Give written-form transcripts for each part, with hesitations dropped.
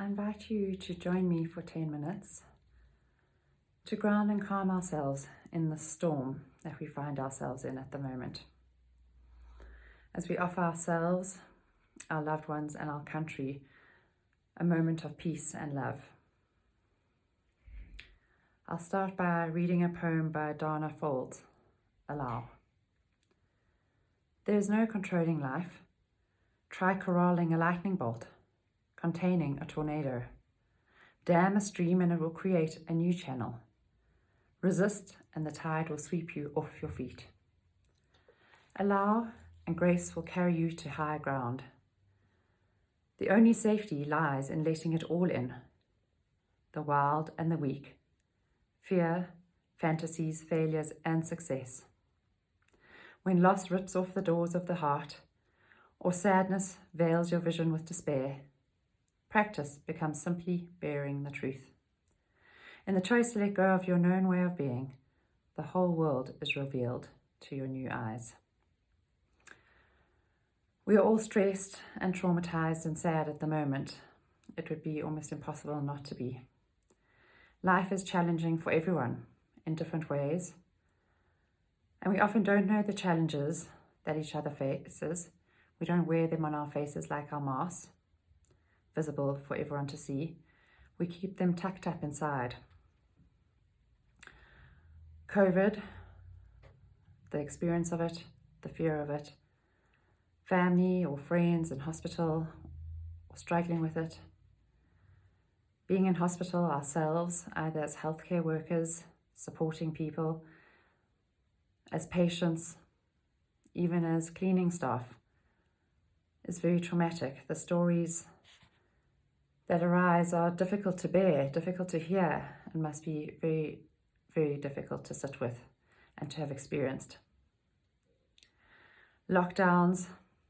invite you to join me for 10 minutes to ground and calm ourselves in the storm that we find ourselves in at the moment. As we offer ourselves, our loved ones, and our country a moment of peace and love. I'll start by reading a poem by Dana Folds, Allow. There is no controlling life. Try corralling a lightning bolt, containing a tornado. Dam a stream and it will create a new channel. Resist and the tide will sweep you off your feet. Allow and grace will carry you to higher ground. The only safety lies in letting it all in. The wild and the weak. Fear, fantasies, failures, and success. When loss rips off the doors of the heart, or sadness veils your vision with despair, practice becomes simply bearing the truth. In the choice to let go of your known way of being, the whole world is revealed to your new eyes. We are all stressed and traumatized and sad at the moment. It would be almost impossible not to be. Life is challenging for everyone in different ways, and we often don't know the challenges that each other faces. We don't wear them on our faces like our masks, visible for everyone to see. We keep them tucked up inside. COVID, the experience of it, the fear of it, family or friends in hospital or struggling with it, being in hospital ourselves, either as healthcare workers, supporting people, as patients, even as cleaning staff, is very traumatic. The stories that arise are difficult to bear, difficult to hear, and must be very, very difficult to sit with and to have experienced. Lockdowns,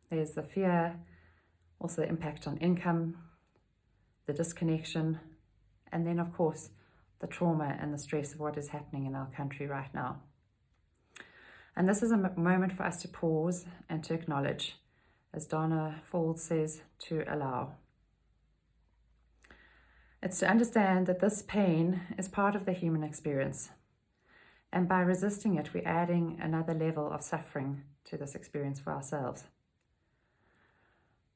there's the fear, also the impact on income, the disconnection, and then of course the trauma and the stress of what is happening in our country right now. And this is a moment for us to pause and to acknowledge, as Dana Folds says, to allow. It's to understand that this pain is part of the human experience, and by resisting it, we're adding another level of suffering to this experience for ourselves.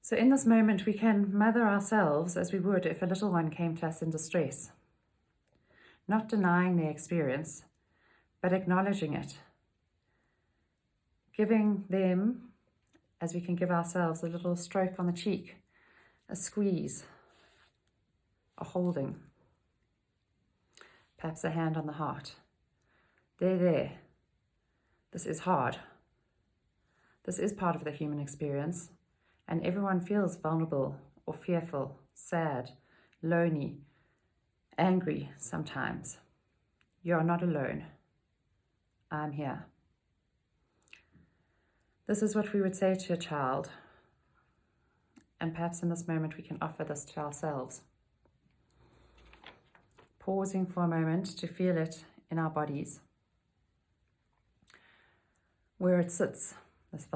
So in this moment, we can mother ourselves as we would if a little one came to us in distress, not denying their experience, but acknowledging it, giving them, as we can give ourselves, a little stroke on the cheek, a squeeze, a holding, perhaps a hand on the heart. There. This is hard. This is part of the human experience. And everyone feels vulnerable or fearful, sad, lonely, angry sometimes. You are not alone. I'm here. This is what we would say to a child. And perhaps in this moment we can offer this to ourselves. Pausing for a moment to feel it in our bodies. Where it sits, this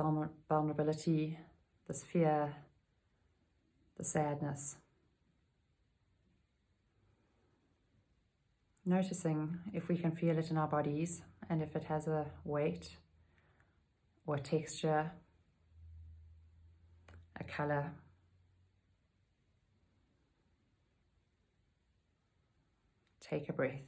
vulnerability, this fear, the sadness. Noticing if we can feel it in our bodies and if it has a weight or a texture, a color. Take a breath.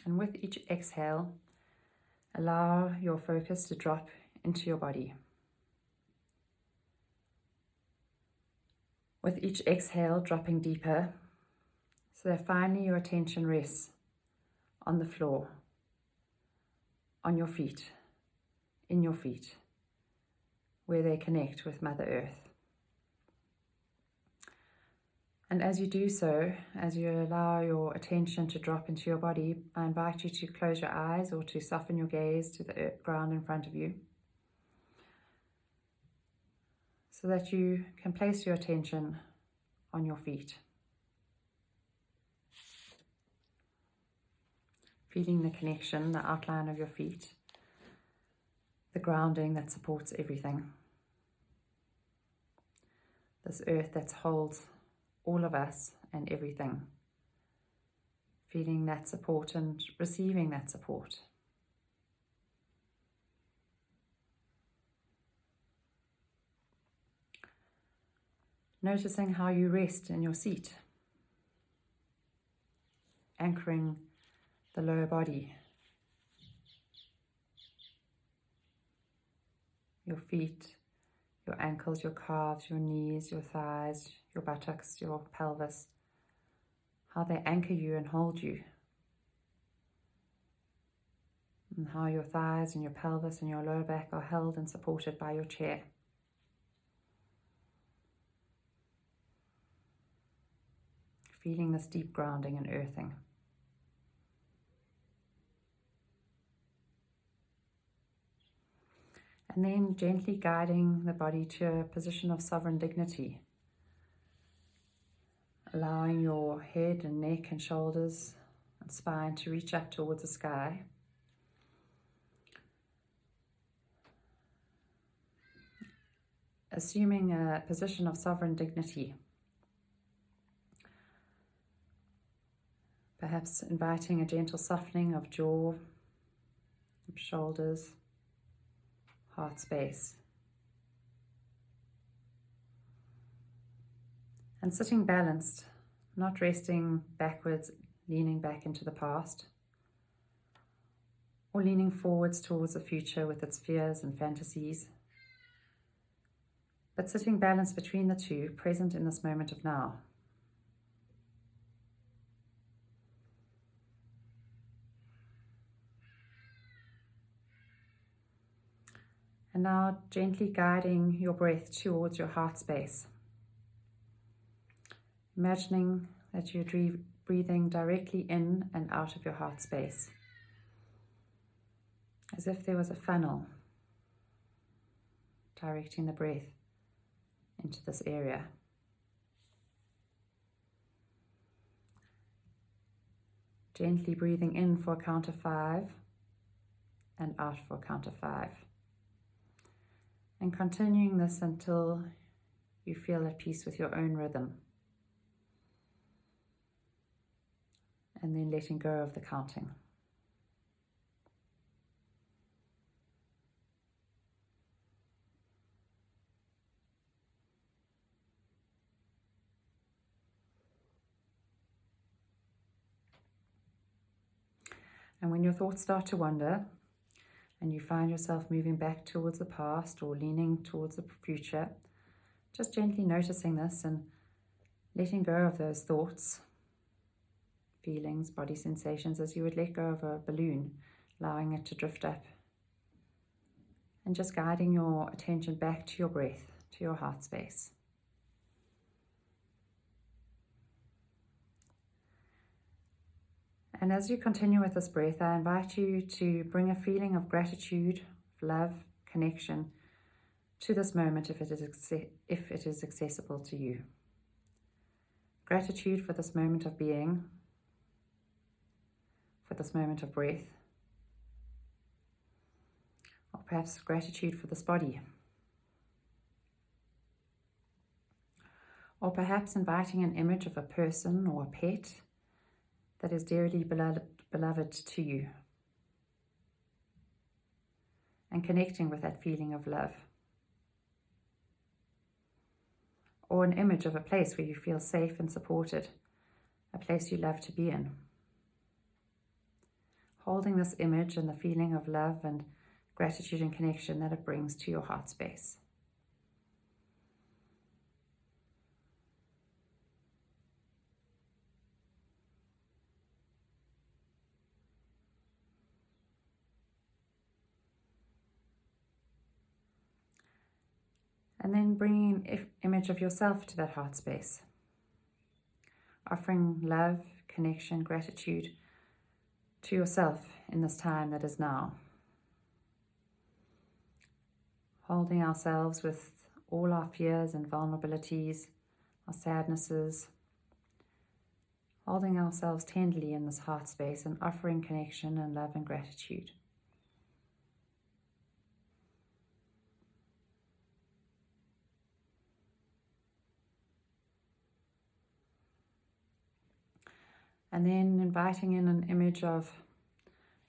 And with each exhale, allow your focus to drop into your body. With each exhale, dropping deeper, so that finally your attention rests on the floor, on your feet, in your feet, where they connect with Mother Earth. And as you do so, as you allow your attention to drop into your body, I invite you to close your eyes or to soften your gaze to the ground in front of you, so that you can place your attention on your feet. Feeling the connection, the outline of your feet. the grounding that supports everything. This earth that holds all of us and everything. Feeling that support and receiving that support. Noticing how you rest in your seat, anchoring the lower body, your feet, your ankles, your calves, your knees, your thighs, your buttocks, your pelvis, how they anchor you and hold you, and how your thighs and your pelvis and your lower back are held and supported by your chair. Feeling this deep grounding and earthing. And then gently guiding the body to a position of sovereign dignity. Allowing your head and neck and shoulders and spine to reach up towards the sky. Assuming a position of sovereign dignity. Perhaps inviting a gentle softening of jaw, shoulders, heart space. And sitting balanced, not resting backwards, leaning back into the past, or leaning forwards towards the future with its fears and fantasies, but sitting balanced between the two, present in this moment of now. And now gently guiding your breath towards your heart space. Imagining that you're breathing directly in and out of your heart space, as if there was a funnel directing the breath into this area. Gently breathing in for a count of 5 and out for a count of 5. And continuing this until you feel at peace with your own rhythm. And then letting go of the counting. And when your thoughts start to wander, and you find yourself moving back towards the past or leaning towards the future, just gently noticing this and letting go of those thoughts, feelings, body sensations, as you would let go of a balloon, allowing it to drift up. And just guiding your attention back to your breath, to your heart space. And as you continue with this breath, I invite you to bring a feeling of gratitude, love, connection to this moment if it is accessible to you. Gratitude for this moment of being, for this moment of breath, or perhaps gratitude for this body. Or perhaps inviting an image of a person or a pet that is dearly beloved to you, and connecting with that feeling of love. Or an image of a place where you feel safe and supported, a place you love to be in. Holding this image and the feeling of love and gratitude and connection that it brings to your heart space. And then bringing an image of yourself to that heart space. Offering love, connection, gratitude to yourself in this time that is now. Holding ourselves with all our fears and vulnerabilities, our sadnesses. Holding ourselves tenderly in this heart space and offering connection and love and gratitude. And then inviting in an image of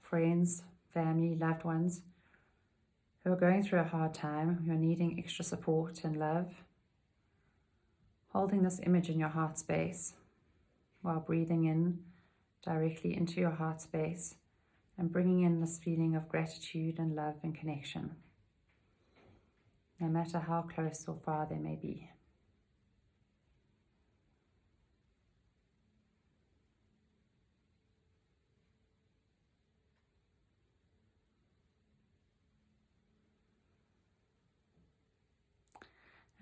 friends, family, loved ones who are going through a hard time, who are needing extra support and love. Holding this image in your heart space while breathing in directly into your heart space and bringing in this feeling of gratitude and love and connection, no matter how close or far they may be.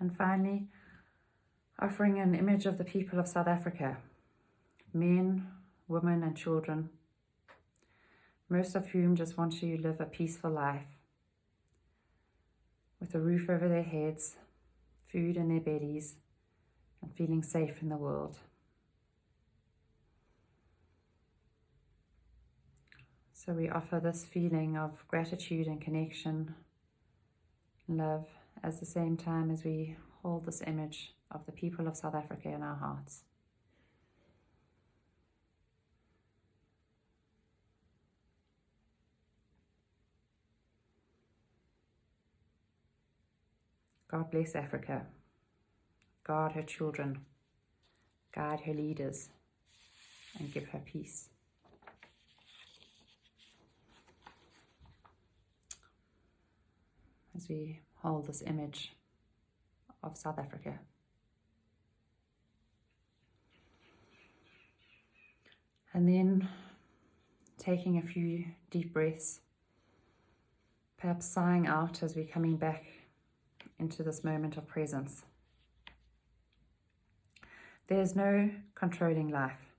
And finally, offering an image of the people of South Africa, men, women and children, most of whom just want to live a peaceful life with a roof over their heads, food in their bellies, and feeling safe in the world. So we offer this feeling of gratitude and connection, love, at the same time as we hold this image of the people of South Africa in our hearts. God bless Africa. Guard her children. Guide her leaders. And give her peace. As we hold this image of South Africa. And then taking a few deep breaths, perhaps sighing out as we're coming back into this moment of presence. There's no controlling life.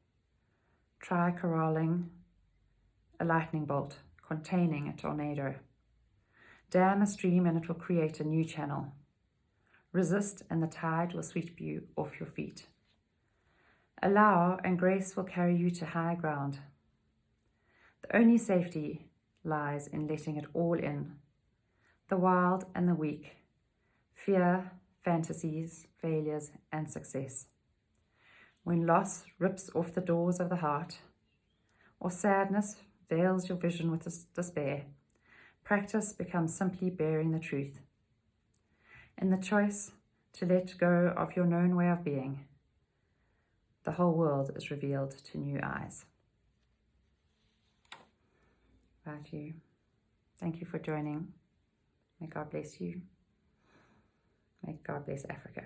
Try corralling a lightning bolt containing a tornado. Dam a stream and it will create a new channel. Resist and the tide will sweep you off your feet. Allow and grace will carry you to high ground. The only safety lies in letting it all in. The wild and the weak. Fear, fantasies, failures and success. When loss rips off the doors of the heart, or sadness veils your vision with despair, practice becomes simply bearing the truth. In the choice to let go of your known way of being, the whole world is revealed to new eyes. About you. Thank you for joining. May God bless you. May God bless Africa.